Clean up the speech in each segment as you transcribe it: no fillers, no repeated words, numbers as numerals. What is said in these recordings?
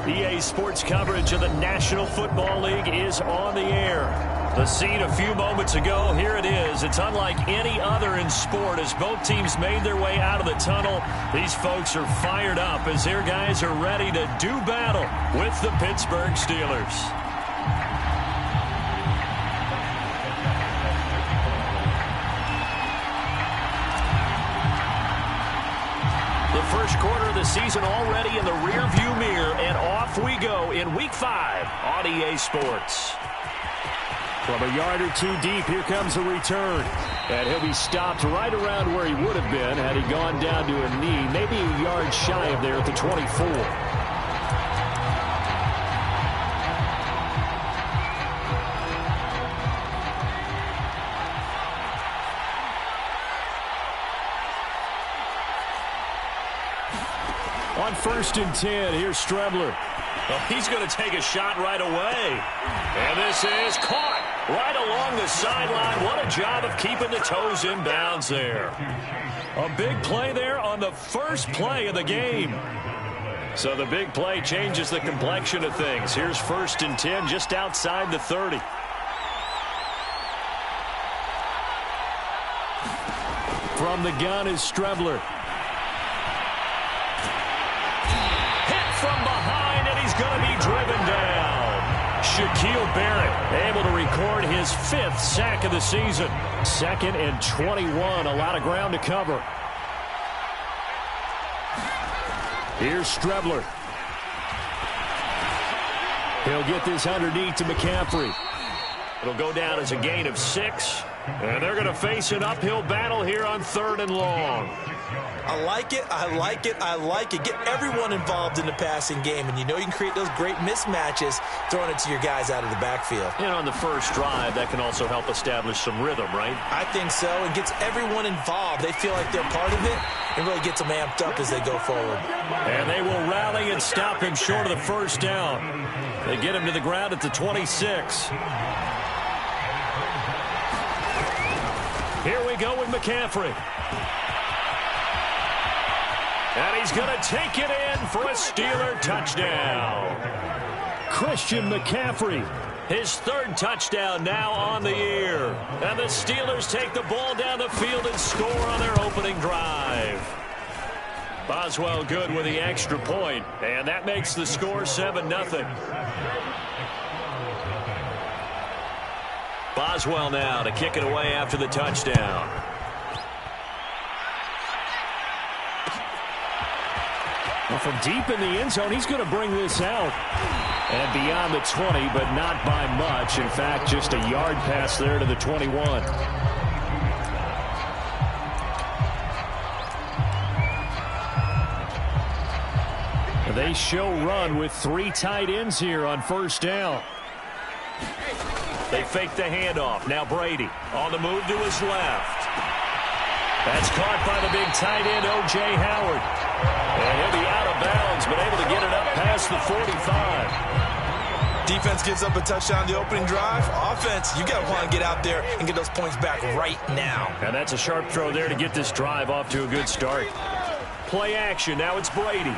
EA Sports coverage of the National Football League is on the air. The scene a few moments ago, here it is. It's unlike any other in sport as both teams made their way out of the tunnel. These folks are fired up as their guys are ready to do battle with the Pittsburgh Steelers. First quarter of the season already in the rearview mirror, and off we go in Week 5 on EA Sports. From a yard or two deep, here comes a return. And he'll be stopped right around where he would have been had he gone down to a knee, maybe a yard shy of there at the 24. On 1st and 10, here's Strebler. Well, he's going to take a shot right away. And this is caught right along the sideline. What a job of keeping the toes in bounds there. A big play there on the first play of the game. So the big play changes the complexion of things. Here's 1st and 10 just outside the 30. From the gun is Strebler. From behind, and he's going to be driven down. Shaquille Barrett able to record his 5th sack of the season. 2nd and 21, a lot of ground to cover. Here's Strebler. He'll get this underneath to McCaffrey. It'll go down as a gain of 6, and they're going to face an uphill battle here on 3rd and long. I like it, I like it, I like it. Get everyone involved in the passing game, and you know you can create those great mismatches throwing it to your guys out of the backfield. And on the first drive, that can also help establish some rhythm, right? I think so. It gets everyone involved. They feel like they're part of it, and really gets them amped up as they go forward. And they will rally and stop him short of the first down. They get him to the ground at the 26. Here we go with McCaffrey. And he's going to take it in for a Steeler touchdown. Christian McCaffrey, his 3rd touchdown now on the year. And the Steelers take the ball down the field and score on their opening drive. Boswell good with the extra point, and that makes the score 7-0. Boswell now to kick it away after the touchdown. Well, from deep in the end zone, he's going to bring this out. And beyond the 20, but not by much. In fact, just a yard pass there to the 21. They show run with 3 tight ends here on 1st down. They fake the handoff. Now Brady on the move to his left. That's caught by the big tight end, O.J. Howard. And he'll be out of bounds, but able to get it up past the 45. Defense gives up a touchdown the opening drive. Offense, you got to want to get out there and get those points back right now. And that's a sharp throw there to get this drive off to a good start. Play action. Now it's Brady.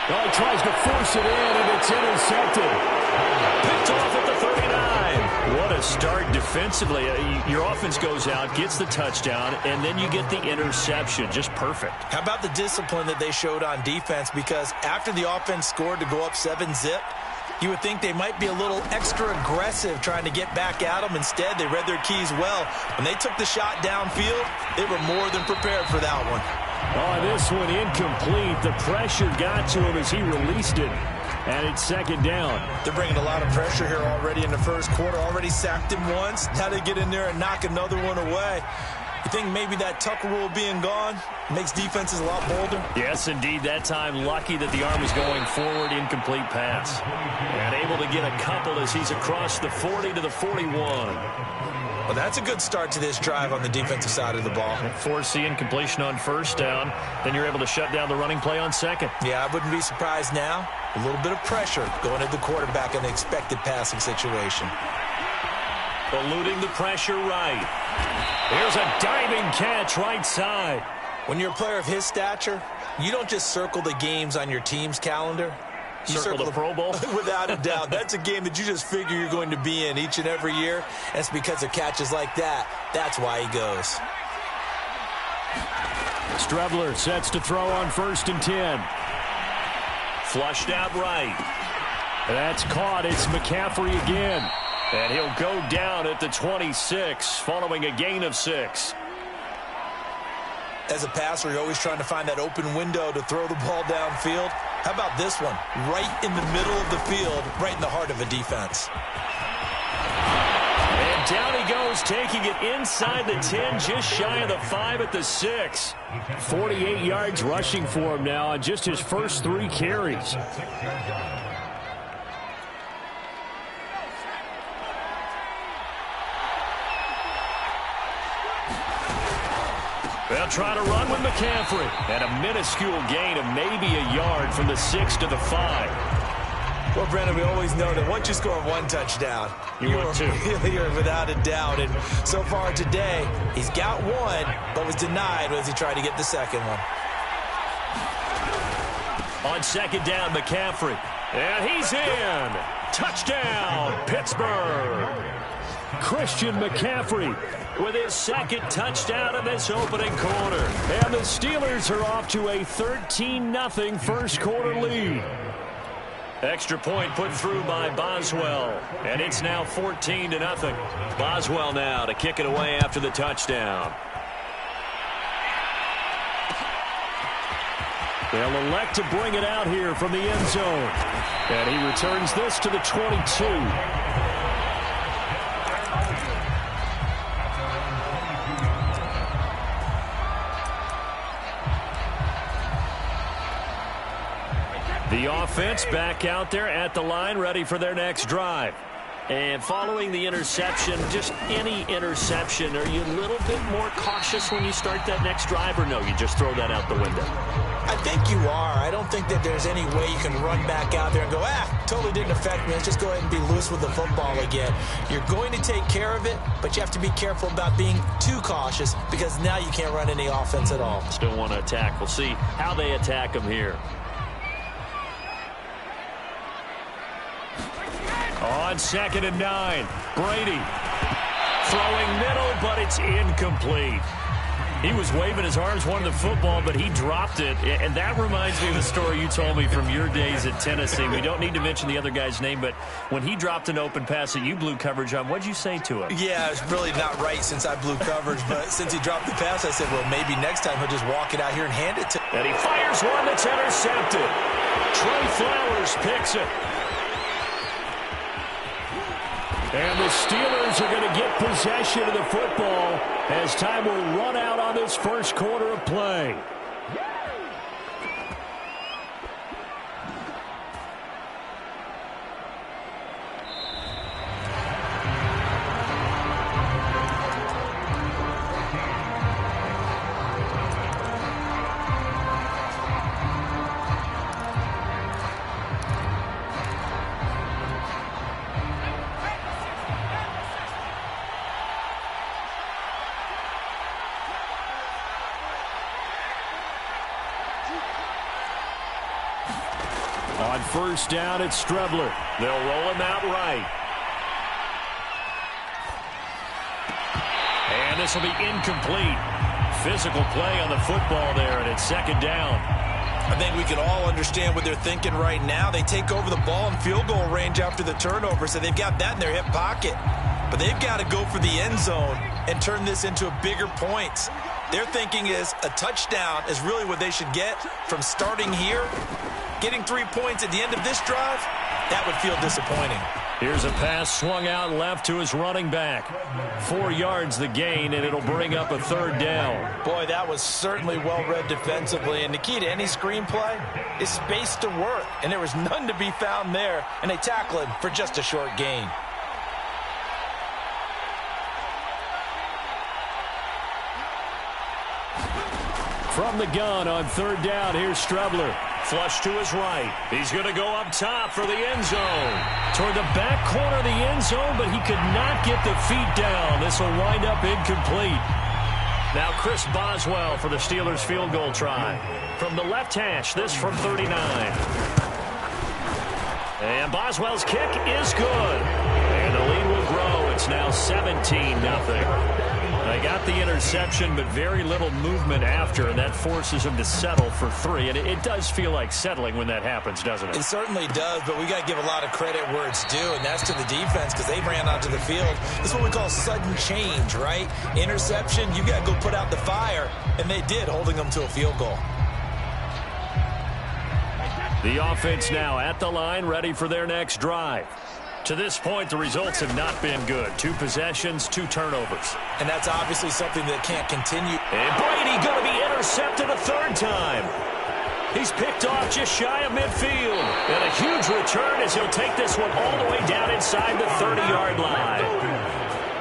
Oh, he tries to force it in, and it's intercepted. Picked off at the 39. What a start defensively. Your offense goes out, gets the touchdown, and then you get the interception. Just perfect. How about the discipline that they showed on defense? Because after the offense scored to go up 7-zip, you would think they might be a little extra aggressive trying to get back at them. Instead, they read their keys well. When they took the shot downfield, they were more than prepared for that one. Oh, this one incomplete. The pressure got to him as he released it. And it's 2nd down. They're bringing a lot of pressure here already in the first quarter. Already sacked him once. Now they get in there and knock another one away. You think maybe that Tucker rule being gone makes defenses a lot bolder? Yes, indeed. That time, lucky that the arm was going forward. Incomplete pass. And able to get a couple as he's across the 40 to the 41. Well, that's a good start to this drive on the defensive side of the ball. Force the incompletion on 1st down. Then you're able to shut down the running play on 2nd. Yeah, I wouldn't be surprised now. A little bit of pressure going at the quarterback in the expected passing situation. Eluding the pressure right. Here's a diving catch right side. When you're a player of his stature, you don't just circle the games on your team's calendar. You circle the Pro Bowl? Without a doubt. That's a game that you just figure you're going to be in each and every year. And it's because of catches like that. That's why he goes. Strebler sets to throw on 1st and 10. Flushed out right. That's caught. It's McCaffrey again. And he'll go down at the 26 following a gain of 6. As a passer, you're always trying to find that open window to throw the ball downfield. How about this one? Right in the middle of the field, right in the heart of a defense. And down he goes, taking it inside the 10, just shy of the 5 at the 6. 48 yards rushing for him now on just his first 3 carries. They'll try to run with McCaffrey. And a minuscule gain of maybe a yard from the 6 to the 5. Well, Brandon, we always know that once you score 1 touchdown, you're without a doubt. And so far today, he's got 1, but was denied as he tried to get the second one. On 2nd down, McCaffrey. And he's in. Touchdown, Pittsburgh. Christian McCaffrey with his 2nd touchdown in this opening quarter. And the Steelers are off to a 13-0 first quarter lead. Extra point put through by Boswell. And it's now 14-0. Boswell now to kick it away after the touchdown. They'll elect to bring it out here from the end zone. And he returns this to the 22. The offense back out there at the line, ready for their next drive. And following the interception, just any interception, are you a little bit more cautious when you start that next drive, or no, you just throw that out the window? I think you are. I don't think that there's any way you can run back out there and go, totally didn't affect me. Let's just go ahead and be loose with the football again. You're going to take care of it, but you have to be careful about being too cautious because now you can't run any offense at all. Still want to attack. We'll see how they attack him here. On 2nd and 9, Brady throwing middle, but it's incomplete. He was waving his arms, wanted the football, but he dropped it. And that reminds me of the story you told me from your days at Tennessee. We don't need to mention the other guy's name, but when he dropped an open pass that you blew coverage on, what'd you say to him? Yeah, it's really not right since I blew coverage, but since he dropped the pass, I said, well, maybe next time he'll just walk it out here and hand it to him. And he fires one that's intercepted. Trey Flowers picks it. And the Steelers are going to get possession of the football as time will run out on this first quarter of play. On 1st down, it's Strebler. They'll roll him out right. And this will be incomplete. Physical play on the football there, and it's 2nd down. I think we can all understand what they're thinking right now. They take over the ball in field goal range after the turnover, so they've got that in their hip pocket. But they've got to go for the end zone and turn this into a bigger points. Their thinking is a touchdown is really what they should get from starting here. Getting 3 points at the end of this drive, that would feel disappointing. Here's a pass swung out left to his running back. 4 yards the gain, and it'll bring up a 3rd down. Boy, that was certainly well-read defensively. And the key to any screenplay is space to work. And there was none to be found there. And they tackle him for just a short gain. From the gun on 3rd down, here's Strebler. Flush to his right. He's going to go up top for the end zone. Toward the back corner of the end zone, but he could not get the feet down. This will wind up incomplete. Now Chris Boswell for the Steelers field goal try. From the left hash, this from 39. And Boswell's kick is good. And the lead will grow. It's now 17-0. They got the interception, but very little movement after, and that forces them to settle for 3. And it does feel like settling when that happens, doesn't it? It certainly does, but we got to give a lot of credit where it's due, and that's to the defense because they ran onto the field. This is what we call sudden change, right? Interception, you got to go put out the fire, and they did, holding them to a field goal. The offense now at the line, ready for their next drive. To this point, the results have not been good. 2 possessions, 2 turnovers. And that's obviously something that can't continue. And Brady going to be intercepted a 3rd time. He's picked off just shy of midfield. And a huge return as he'll take this one all the way down inside the 30-yard line.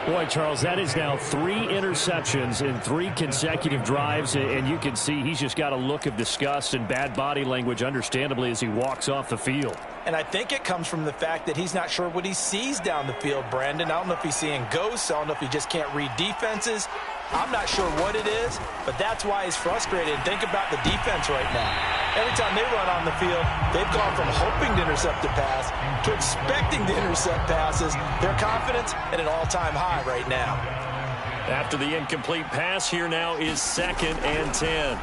Boy, Charles, that is now 3 interceptions in 3 consecutive drives, and you can see he's just got a look of disgust and bad body language, understandably, as he walks off the field. And I think it comes from the fact that he's not sure what he sees down the field, Brandon. I don't know if he's seeing ghosts. I don't know if he just can't read defenses. I'm not sure what it is, but that's why he's frustrated. Think about the defense right now. Every time they run on the field, they've gone from hoping to intercept a pass to expecting to intercept passes. Their confidence at an all-time high right now. After the incomplete pass, here now is 2nd and 10.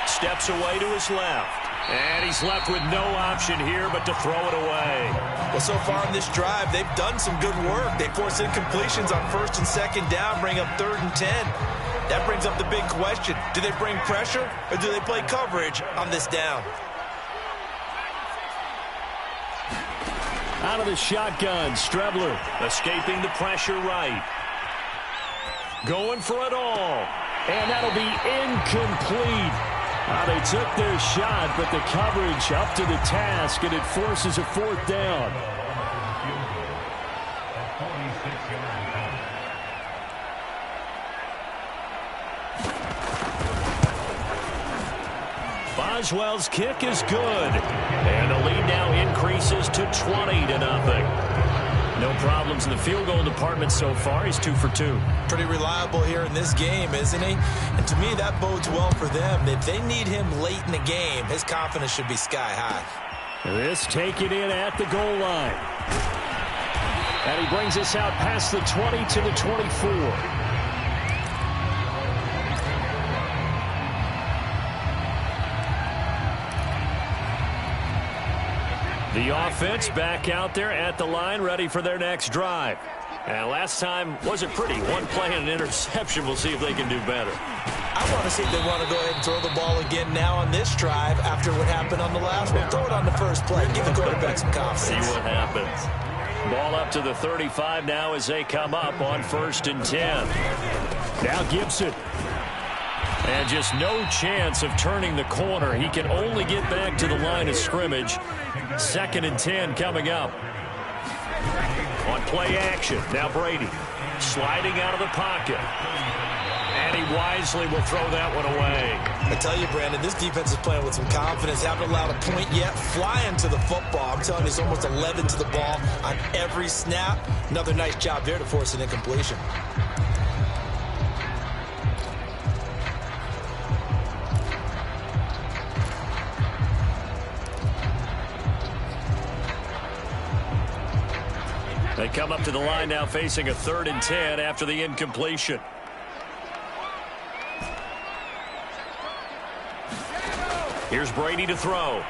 Steps away to his left. And he's left with no option here but to throw it away. Well, so far in this drive, they've done some good work. They force incompletions on 1st and 2nd down, bring up 3rd and 10. That brings up the big question. Do they bring pressure or do they play coverage on this down? Out of the shotgun, Strebler escaping the pressure right. Going for it all. And that'll be incomplete. They took their shot, but the coverage up to the task, and it forces a 4th down. Boswell's kick is good. And the lead now increases to 20-0. No problems in the field goal department so far. He's 2 for 2. Pretty reliable here in this game, isn't he? And to me, that bodes well for them. If they need him late in the game, his confidence should be sky high. This taken in at the goal line. And he brings us out past the 20 to the 24. The offense back out there at the line, ready for their next drive. And last time wasn't pretty. 1 play and an interception. We'll see if they can do better. I want to see if they want to go ahead and throw the ball again now on this drive after what happened on the last one. Throw it on the first play. Give the quarterback some confidence. See what happens. Ball up to the 35 now as they come up on 1st and 10. Now Gibson. And just no chance of turning the corner. He can only get back to the line of scrimmage. 2nd and 10 coming up. On play action, now Brady sliding out of the pocket. And he wisely will throw that one away. I tell you, Brandon, this defense is playing with some confidence. Haven't allowed a point yet. Flying to the football. I'm telling you, it's almost 11 to the ball on every snap. Another nice job there to force an incompletion. They come up to the line now facing a 3rd and 10 after the incompletion. Here's Brady to throw.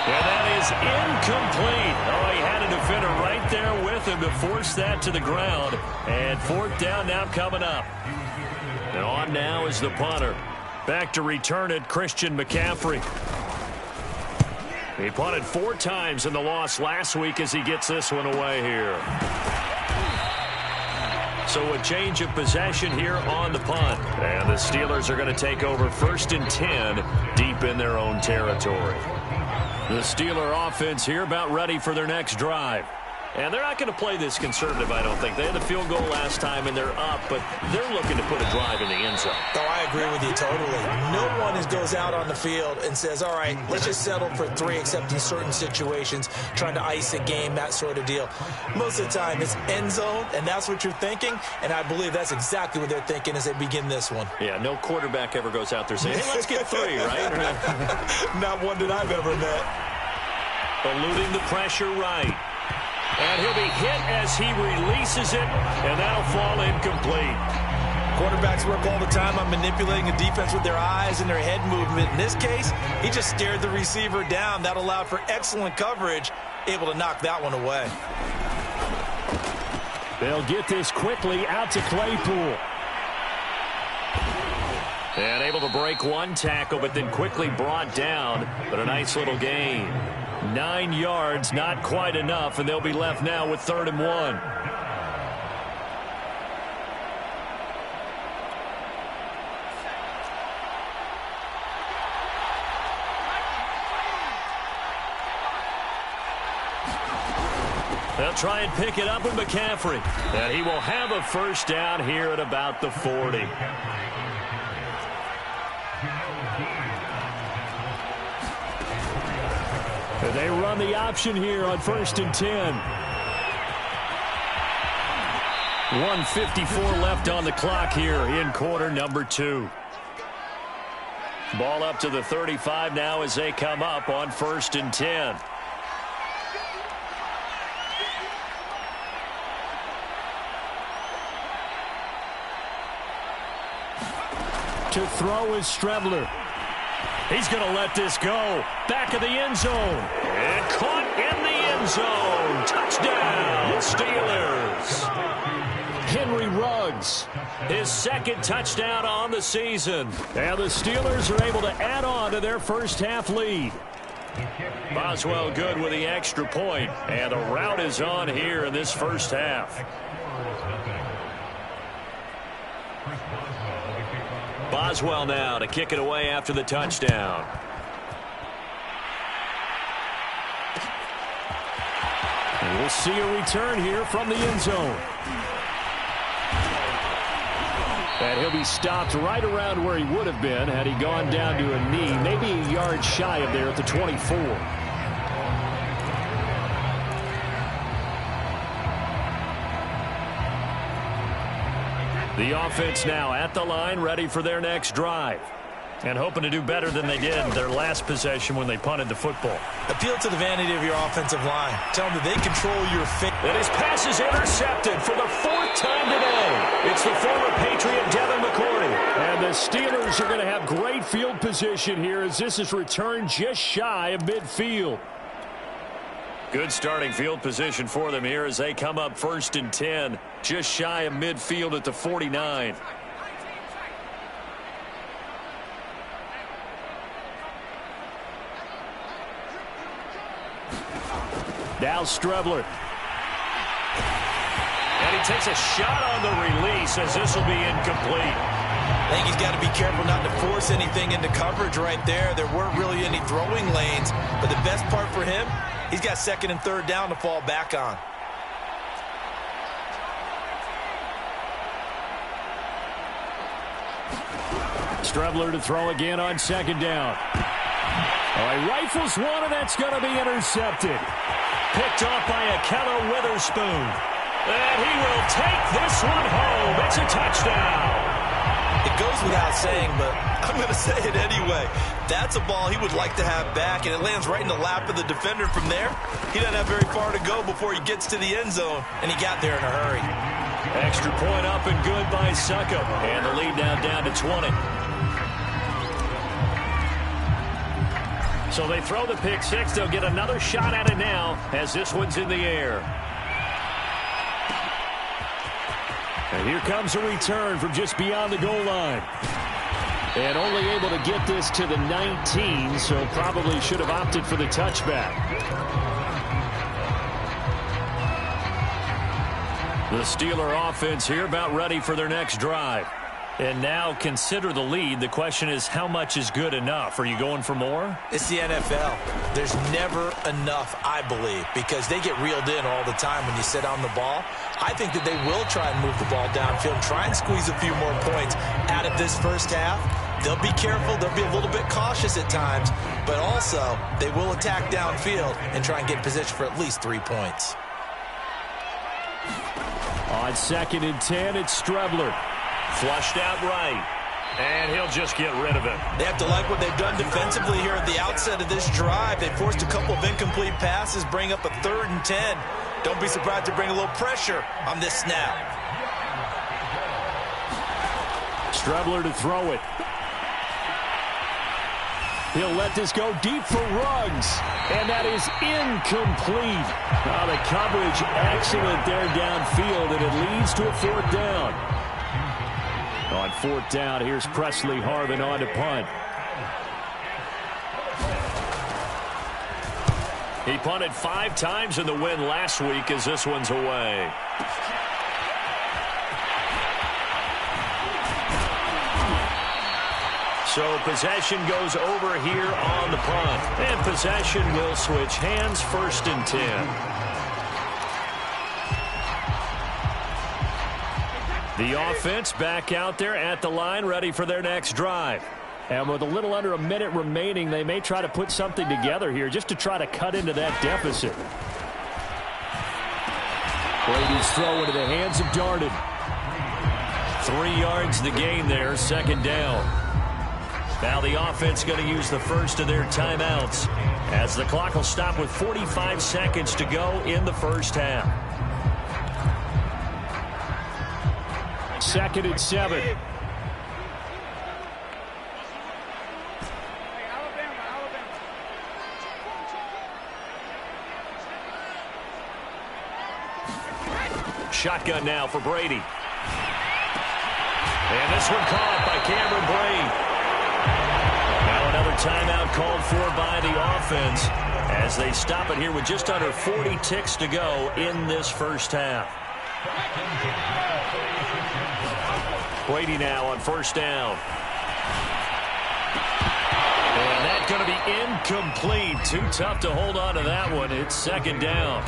And that is incomplete. Oh, he had a defender right there with him to force that to the ground. And 4th down now coming up. And on now is the punter. Back to return it, Christian McCaffrey. He punted 4 times in the loss last week as he gets this one away here. So a change of possession here on the punt. And the Steelers are going to take over 1st and 10 deep in their own territory. The Steeler offense here about ready for their next drive. And they're not going to play this conservative, I don't think. They had the field goal last time, and they're up, but they're looking to put a drive in the end zone. Oh, I agree with you totally. No one goes out on the field and says, all right, let's just settle for 3, except in certain situations, trying to ice a game, that sort of deal. Most of the time, it's end zone, and that's what you're thinking, and I believe that's exactly what they're thinking as they begin this one. Yeah, no quarterback ever goes out there saying, hey, let's get 3, right? Not one that I've ever met. Eluding the pressure right. And he'll be hit as he releases it, and that'll fall incomplete. Quarterbacks work all the time on manipulating a defense with their eyes and their head movement. In this case, he just stared the receiver down. That allowed for excellent coverage, able to knock that one away. They'll get this quickly out to Claypool. And able to break one tackle, but then quickly brought down. But a nice little gain. 9 yards, not quite enough, and they'll be left now with 3rd and 1. They'll try and pick it up with McCaffrey. And he will have a first down here at about the 40. They run the option here on 1st and 10. 1:54 left on the clock here in quarter number 2. Ball up to the 35 now as they come up on 1st and 10. To throw is Strebler. He's going to let this go. Back of the end zone. And caught in the end zone. Touchdown, Steelers. Henry Ruggs. His 2nd touchdown on the season. And the Steelers are able to add on to their first half lead. Boswell good with the extra point. And the route is on here in this first half. Boswell now to kick it away after the touchdown. And we'll see a return here from the end zone. And he'll be stopped right around where he would have been had he gone down to a knee, maybe a yard shy of there at the 24. The offense now at the line, ready for their next drive. And hoping to do better than they did their last possession when they punted the football. Appeal to the vanity of your offensive line. Tell them that they control your fate. And his pass is intercepted for the 4th time today. It's the former Patriot Devin McCourty. And the Steelers are going to have great field position here as this is returned just shy of midfield. Good starting field position for them here as they come up 1st and 10. Just shy of midfield at the 49. Now Strebler. And he takes a shot on the release as this will be incomplete. I think he's got to be careful not to force anything into coverage right there. There weren't really any throwing lanes, but the best part for him, he's got 2nd and 3rd down to fall back on. Strebler to throw again on 2nd down. He rifles one, and that's going to be intercepted. Picked off by Akello Witherspoon. And he will take this one home. It's a touchdown. It goes without saying, but I'm going to say it anyway. That's a ball he would like to have back, and it lands right in the lap of the defender from there. He doesn't have very far to go before he gets to the end zone, and he got there in a hurry. Extra point up and good by Succop. And the lead now down to 20. So they throw the pick 6. They'll get another shot at it now as this one's in the air. And here comes a return from just beyond the goal line. And only able to get this to the 19, so probably should have opted for the touchback. The Steeler offense here about ready for their next drive. And now consider the lead. The question is, how much is good enough? Are you going for more? It's the NFL. There's never enough, I believe, because they get reeled in all the time when you sit on the ball. I think that they will try and move the ball downfield, try and squeeze a few more points out of this first half. They'll be careful. They'll be a little bit cautious at times, but also they will attack downfield and try and get in position for at least 3 points. On 2nd and 10, it's Strebler. Flushed out right, and he'll just get rid of it. They have to like what they've done defensively here at the outset of this drive. They forced a couple of incomplete passes, bring up a 3rd and 10. Don't be surprised to bring a little pressure on this snap. Strebler to throw it. He'll let this go deep for Ruggs, and that is incomplete. The coverage excellent there downfield, and it leads to a 4th down. On 4th down, here's Presley Harvin on to punt. He punted 5 times in the win last week as this one's away. So possession goes over here on the punt. And possession will switch hands, 1st and 10. The offense back out there at the line, ready for their next drive. And with a little under a minute remaining, they may try to put something together here just to try to cut into that deficit. Brady's throw into the hands of Darden. 3 yards to gain there, 2nd down. Now the offense going to use the first of their timeouts as the clock will stop with 45 seconds to go in the first half. 2nd and 7. Shotgun now for Brady. And this one caught by Cameron Brate. Now another timeout called for by the offense as they stop it here with just under 40 ticks to go in this first half. Brady now on 1st down. And that's going to be incomplete. Too tough to hold on to that one. It's 2nd down.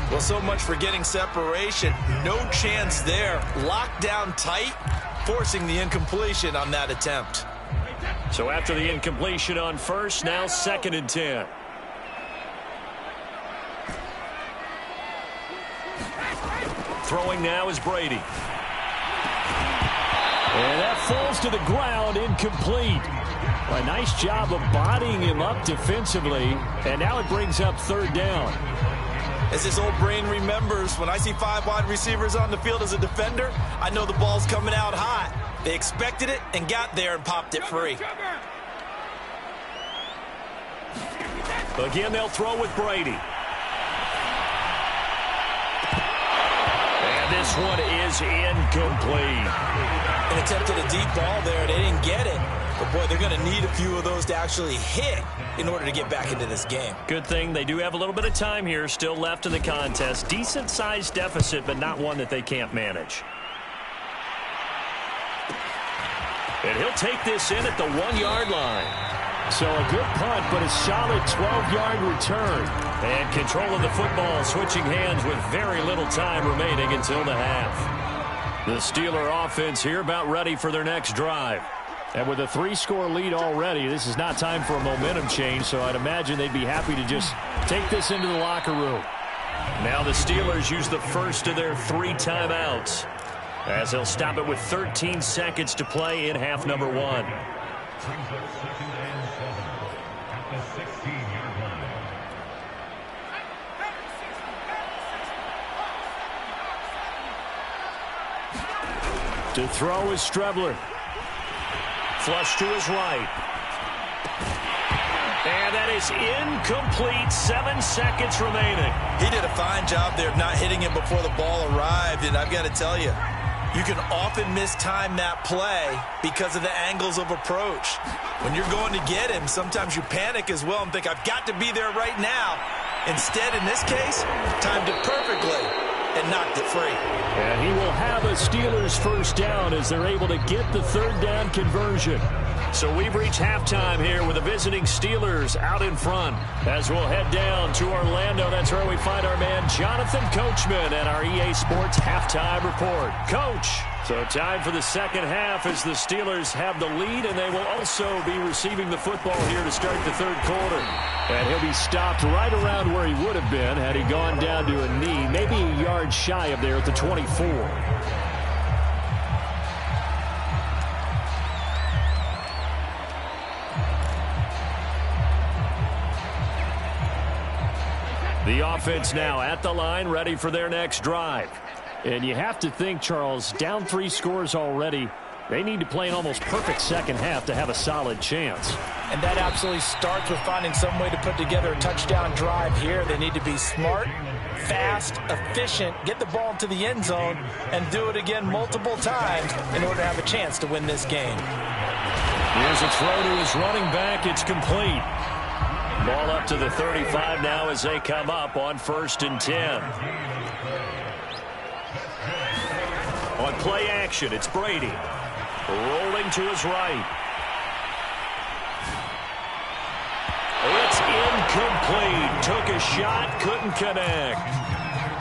Well, so much for getting separation. No chance there. Locked down tight, forcing the incompletion on that attempt. So after the incompletion on 1st, now 2nd and 10. Throwing now is Brady. And that falls to the ground, incomplete. Well, a nice job of bodying him up defensively, and now it brings up 3rd down. As his old brain remembers, when I see 5 wide receivers on the field as a defender, I know the ball's coming out hot. They expected it and got there and popped it free. Again, they'll throw with Brady. And this one is incomplete. An attempt at a deep ball there. They didn't get it. But, boy, they're going to need a few of those to actually hit in order to get back into this game. Good thing they do have a little bit of time here still left in the contest. Decent-sized deficit, but not one that they can't manage. And he'll take this in at the 1-yard line. So a good punt, but a solid 12-yard return. And control of the football switching hands with very little time remaining until the half. The Steeler offense here about ready for their next drive. And with a 3-score lead already, this is not time for a momentum change, so I'd imagine they'd be happy to just take this into the locker room. Now the Steelers use the first of their 3 timeouts as they'll stop it with 13 seconds to play in half number 1. To throw is Strebler. Flush to his right. And that is incomplete. 7 seconds remaining. He did a fine job there of not hitting him before the ball arrived. And I've got to tell you, you can often mistime that play because of the angles of approach. When you're going to get him, sometimes you panic as well and think, I've got to be there right now. Instead, in this case, timed it perfectly and knocked it free. And he will have a Steelers first down as they're able to get the third down conversion. So we've reached halftime here with the visiting Steelers out in front. As we'll head down to Orlando, that's where we find our man Jonathan Coachman at our EA Sports Halftime Report. Coach, so time for the second half as the Steelers have the lead, and they will also be receiving the football here to start the third quarter. And he'll be stopped right around where he would have been had he gone down to a knee, maybe a yard shy of there at the 24. The offense now at the line, ready for their next drive. And you have to think, Charles, down 3 scores already. They need to play an almost perfect second half to have a solid chance. And that absolutely starts with finding some way to put together a touchdown drive here. They need to be smart, fast, efficient, get the ball into the end zone, and do it again multiple times in order to have a chance to win this game. Here's a throw to his running back. It's complete. Ball up to the 35 now as they come up on 1st and 10. On play action, it's Brady. Rolling to his right. It's incomplete. Took a shot, couldn't connect.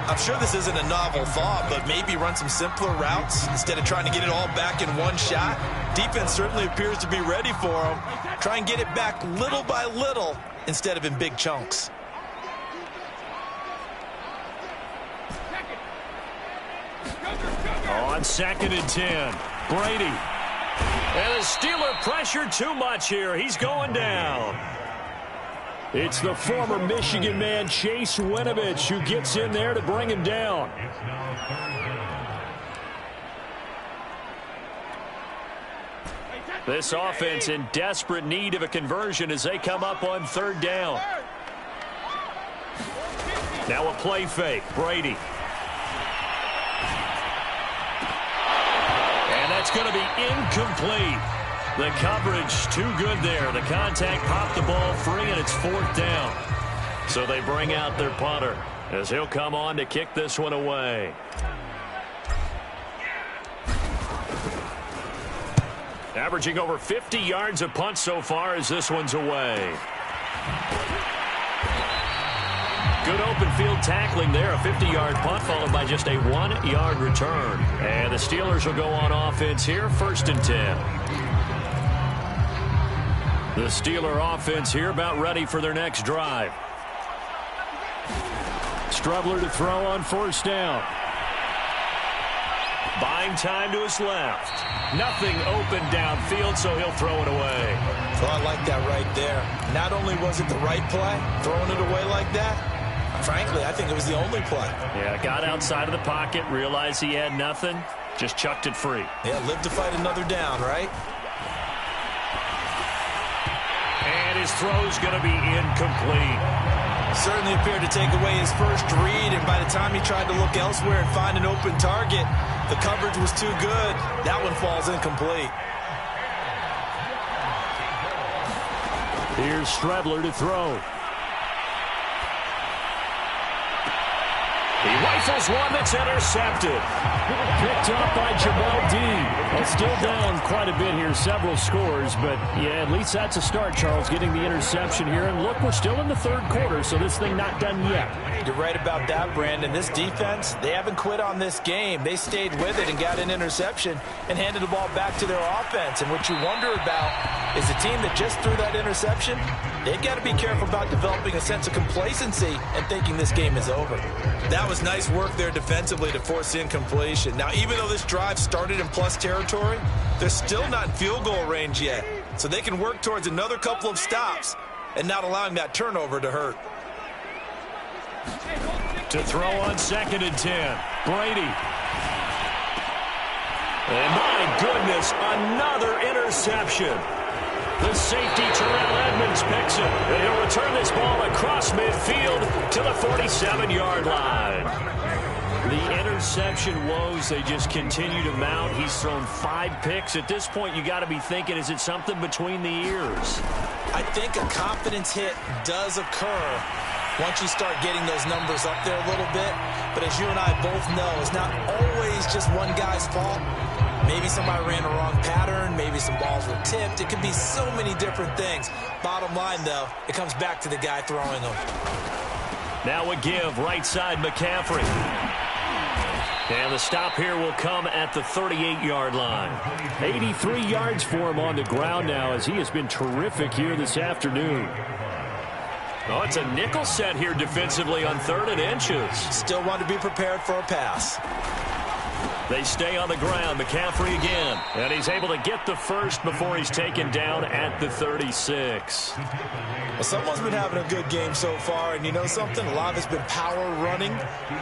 I'm sure this isn't a novel thought, but maybe run some simpler routes instead of trying to get it all back in one shot. Defense certainly appears to be ready for him. Try and get it back little by little instead of in big chunks. On 2nd and 10, Brady. And the Steeler pressure too much here. He's going down. It's the former Michigan man, Chase Winovich, who gets in there to bring him down. This offense in desperate need of a conversion as they come up on 3rd down. Now a play fake, Brady. And that's going to be incomplete. The coverage too good there. The contact popped the ball free, and it's 4th down. So they bring out their punter as he'll come on to kick this one away. Averaging over 50 yards a punt so far as this one's away. Good open field tackling there. A 50-yard punt followed by just a 1-yard return. And the Steelers will go on offense here, 1st and 10. The Steeler offense here about ready for their next drive. Strubler to throw on 1st down. Buying time to his left. Nothing open downfield, so he'll throw it away. So I like that right there. Not only was it the right play, throwing it away like that, frankly, I think it was the only play. Yeah, got outside of the pocket, realized he had nothing, just chucked it free. Yeah, live to fight another down, right? And his throw's going to be incomplete. Certainly appeared to take away his first read, and by the time he tried to look elsewhere and find an open target, the coverage was too good. That one falls incomplete. Here's Strubler to throw. He rifles one that's intercepted. Picked off by Jamal Dean. Well, still down quite a bit here, several scores, but yeah, at least that's a start, Charles, getting the interception here. And look, we're still in the 3rd quarter, so this thing not done yet. You're right about that, Brandon. This defense, they haven't quit on this game. They stayed with it and got an interception and handed the ball back to their offense. And what you wonder about is a team that just threw that interception, they've got to be careful about developing a sense of complacency and thinking this game is over. That was nice work there defensively to force incompletion. Now, even though this drive started in plus territory, they're still not in field goal range yet. So they can work towards another couple of stops and not allowing that turnover to hurt. To throw on 2nd and 10, Brady. And my goodness, another interception. The safety, Terrell Edmonds, picks it. And he'll return this ball across midfield to the 47-yard line. The interception woes, they just continue to mount. He's thrown 5 picks. At this point, you got to be thinking, is it something between the ears? I think a confidence hit does occur once you start getting those numbers up there a little bit. But as you and I both know, it's not always just one guy's fault. Maybe somebody ran a wrong pattern. Maybe some balls were tipped. It could be so many different things. Bottom line, though, it comes back to the guy throwing them. Now a give, right side McCaffrey. And the stop here will come at the 38-yard line. 83 yards for him on the ground now as he has been terrific here this afternoon. Oh, it's a nickel set here defensively on 3rd and inches. Still want to be prepared for a pass. They stay on the ground. McCaffrey again. And he's able to get the first before he's taken down at the 36. Well, someone's been having a good game so far, and you know something? A lot of it's been power running.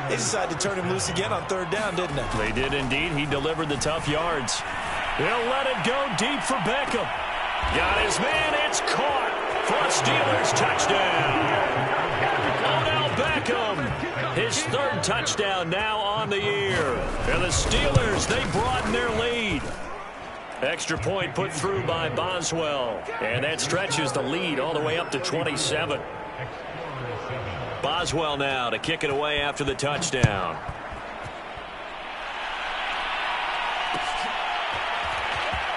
They decided to turn him loose again on 3rd down, didn't they? They did indeed. He delivered the tough yards. They'll let it go deep for Beckham. Got his man. It's caught for a Steelers touchdown. Odell Beckham, his 3rd touchdown now on the year. And the Steelers, they broaden their lead. Extra point put through by Boswell. And that stretches the lead all the way up to 27. Boswell now to kick it away after the touchdown.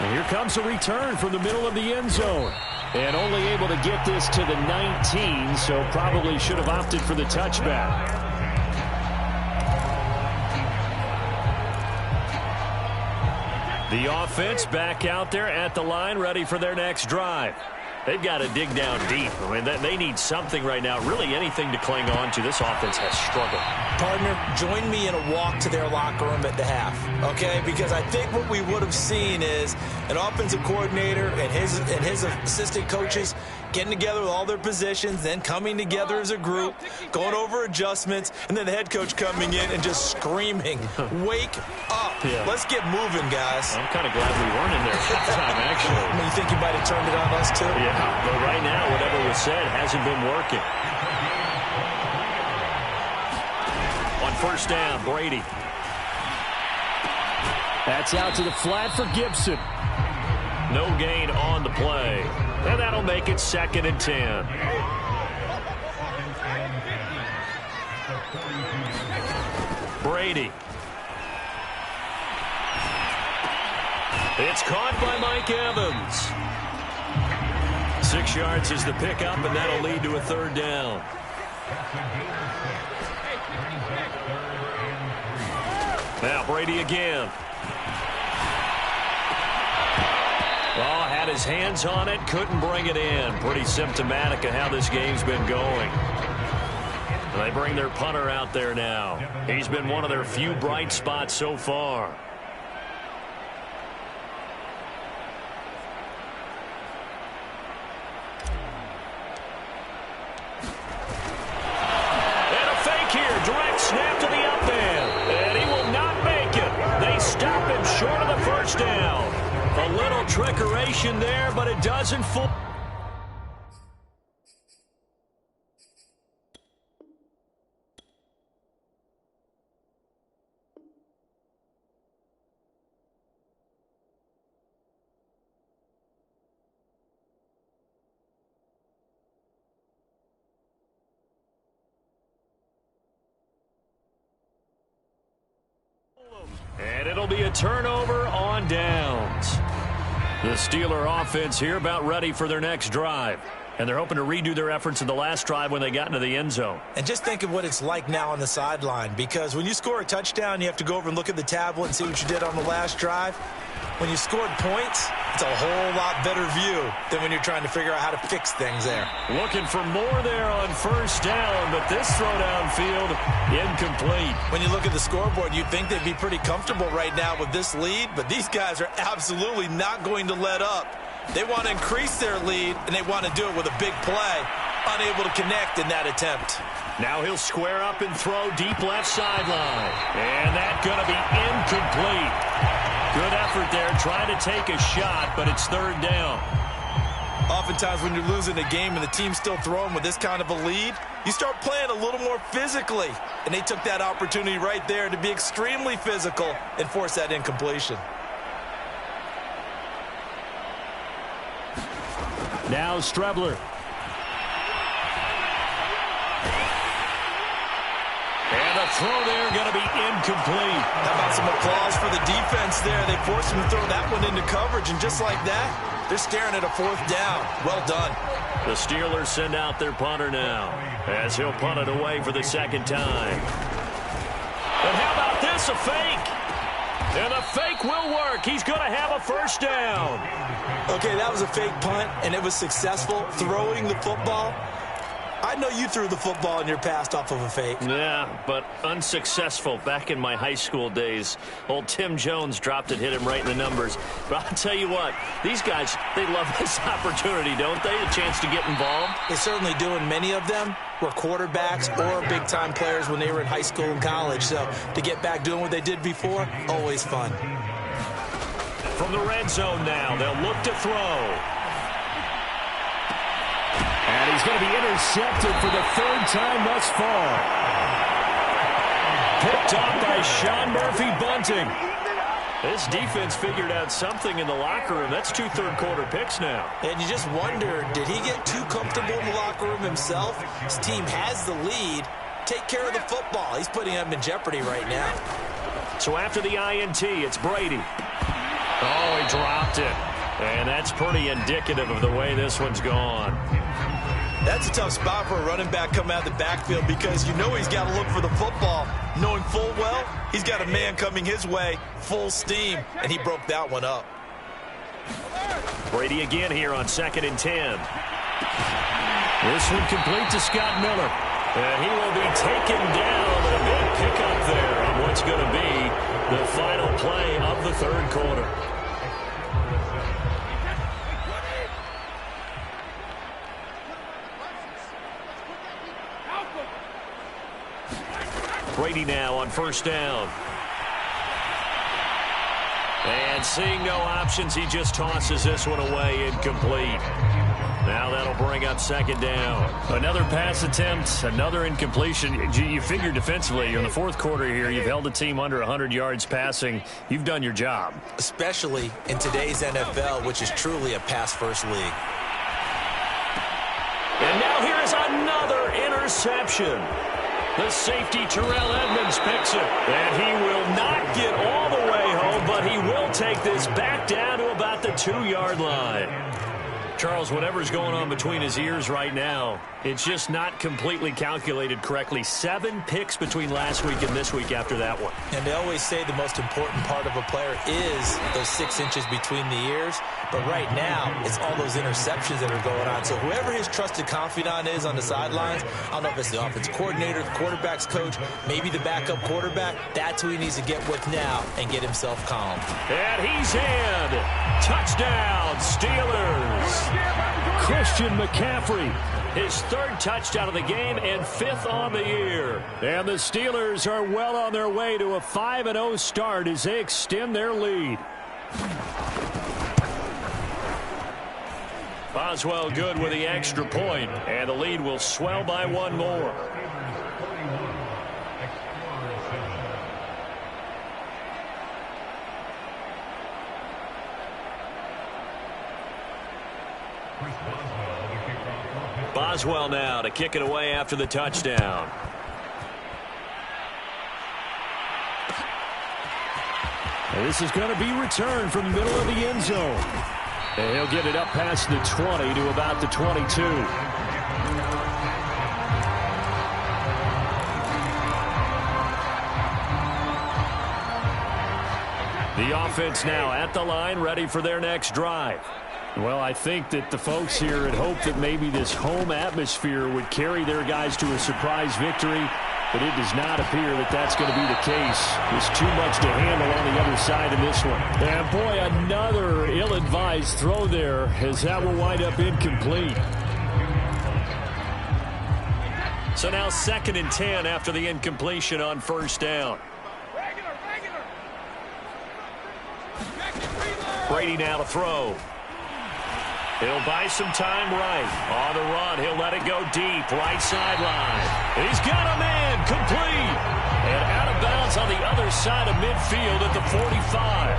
And here comes a return from the middle of the end zone. And only able to get this to the 19, so probably should have opted for the touchback. The offense back out there at the line, ready for their next drive. They've got to dig down deep. I mean, they need something right now, really anything to cling on to. This offense has struggled. Partner, join me in a walk to their locker room at the half, okay? Because I think what we would have seen is an offensive coordinator and his assistant coaches getting together with all their positions, then coming together as a group, going over adjustments, and then the head coach coming in and just screaming, wake up. Yeah. Let's get moving, guys. I'm kind of glad we weren't in there at the time, actually. I mean, you think you might have turned it on us, too? Yeah, but right now, whatever was said hasn't been working. On 1st down, Brady. That's out to the flat for Gibson. No gain on the play. And that'll make it 2nd and 10. Brady. It's caught by Mike Evans. 6 yards is the pickup, and that'll lead to a 3rd down. Now Brady again. Oh, had his hands on it, couldn't bring it in. Pretty symptomatic of how this game's been going. And they bring their punter out there now. He's been one of their few bright spots so far. And a fake here, direct snap to the up end. And he will not make it. They stop him short of the 1st down. A little trickeration there, but it doesn't fool. And it'll be a turnover on downs. The Steeler offense here about ready for their next drive. And they're hoping to redo their efforts in the last drive when they got into the end zone. And just think of what it's like now on the sideline. Because when you score a touchdown, you have to go over and look at the tablet and see what you did on the last drive. When you scored points, it's a whole lot better view than when you're trying to figure out how to fix things there. Looking for more there on 1st down, but this throw downfield incomplete. When you look at the scoreboard, you'd think they'd be pretty comfortable right now with this lead, but these guys are absolutely not going to let up. They want to increase their lead, and they want to do it with a big play. Unable to connect in that attempt. Now he'll square up and throw deep left sideline. And that's going to be incomplete. Good effort there, trying to take a shot, but it's 3rd down. Oftentimes when you're losing a game and the team's still throwing with this kind of a lead, you start playing a little more physically. And they took that opportunity right there to be extremely physical and force that incompletion. Now Strebler. throw there going to be incomplete. How about some applause for the defense there? They forced him to throw that one into coverage, and just like that, they're staring at a 4th down. Well done. The Steelers send out their punter now, as he'll punt it away for the 2nd time. And how about this, a fake? And the fake will work. He's going to have a 1st down. Okay, that was a fake punt, and it was successful. Throwing the football. I know you threw the football in your past off of a fake. Yeah, but unsuccessful back in my high school days. Old Tim Jones dropped it, hit him right in the numbers. But I'll tell you what, these guys, they love this opportunity, don't they? A chance to get involved. They certainly do, and many of them were quarterbacks or big-time players when they were in high school and college. So to get back doing what they did before, always fun. From the red zone now, they'll look to throw. And he's going to be intercepted for the 3rd time thus far. Picked off by Sean Murphy-Bunting. This defense figured out something in the locker room. That's 2 third-quarter picks now. And you just wonder, did he get too comfortable in the locker room himself? His team has the lead. Take care of the football. He's putting them in jeopardy right now. So after the INT, it's Brady. Oh, he dropped it. And that's pretty indicative of the way this one's gone. That's a tough spot for a running back coming out of the backfield because you know he's got to look for the football, knowing full well he's got a man coming his way, full steam, and he broke that one up. Brady again here on 2nd and 10. This one complete to Scott Miller. And he will be taken down. A big pickup there on what's going to be the final play of the 3rd quarter. Brady now on 1st down. And seeing no options, he just tosses this one away, incomplete. Now that'll bring up 2nd down. Another pass attempt, another incompletion. You figure defensively in the 4th quarter here, you've held a team under 100 yards passing. You've done your job. Especially in today's NFL, which is truly a pass-first league. And now here is another interception. The safety, Terrell Edmonds, picks it. And he will not get all the way home, but he will take this back down to about the 2-yard line. Charles, whatever's going on between his ears right now, it's just not completely calculated correctly. 7 picks between last week and this week after that one. And they always say the most important part of a player is those 6 inches between the ears. But right now, it's all those interceptions that are going on. So whoever his trusted confidant is on the sidelines, I don't know if it's the offense coordinator, the quarterback's coach, maybe the backup quarterback, that's who he needs to get with now and get himself calm. And he's in. Touchdown, Steelers. Christian McCaffrey. His 3rd touchdown of the game and 5th on the year. And the Steelers are well on their way to a 5-0 start as they extend their lead. Boswell good with the extra point, and the lead will swell by 1 more. Boswell now to kick it away after the touchdown. And this is going to be returned from the middle of the end zone. And he'll get it up past the 20 to about the 22. The offense now at the line, ready for their next drive. Well, I think that the folks here had hoped that maybe this home atmosphere would carry their guys to a surprise victory, but it does not appear that that's going to be the case. There's too much to handle on the other side of this one. And, boy, another ill-advised throw there as that will wind up incomplete. So now 2nd and 10 after the incompletion on 1st down. Brady now to throw. He'll buy some time right. On the run, he'll let it go deep. Right sideline. He's got a man. Complete. And out of bounds on the other side of midfield at the 45.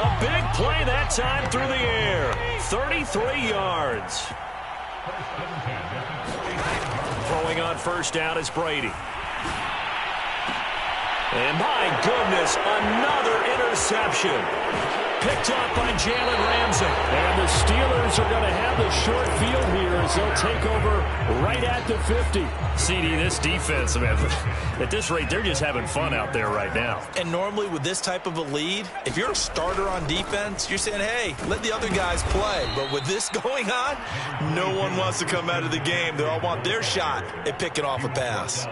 A big play that time through the air. 33 yards. Throwing on 1st down is Brady. And my goodness, another interception. Picked up by Jalen Ramsey. And the Steelers are going to have the short field here as they'll take over right at the 50. CD, this defense, man, at this rate, they're just having fun out there right now. And normally with this type of a lead, if you're a starter on defense, you're saying, hey, let the other guys play. But with this going on, no one wants to come out of the game. They all want their shot at picking off a pass.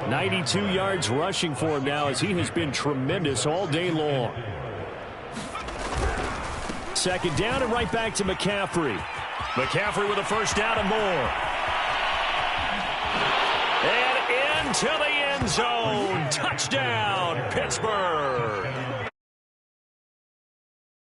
92 yards rushing for him now as he has been tremendous all day long. Second down and right back to McCaffrey. McCaffrey with a first down and more. And into the end zone. Touchdown, Pittsburgh.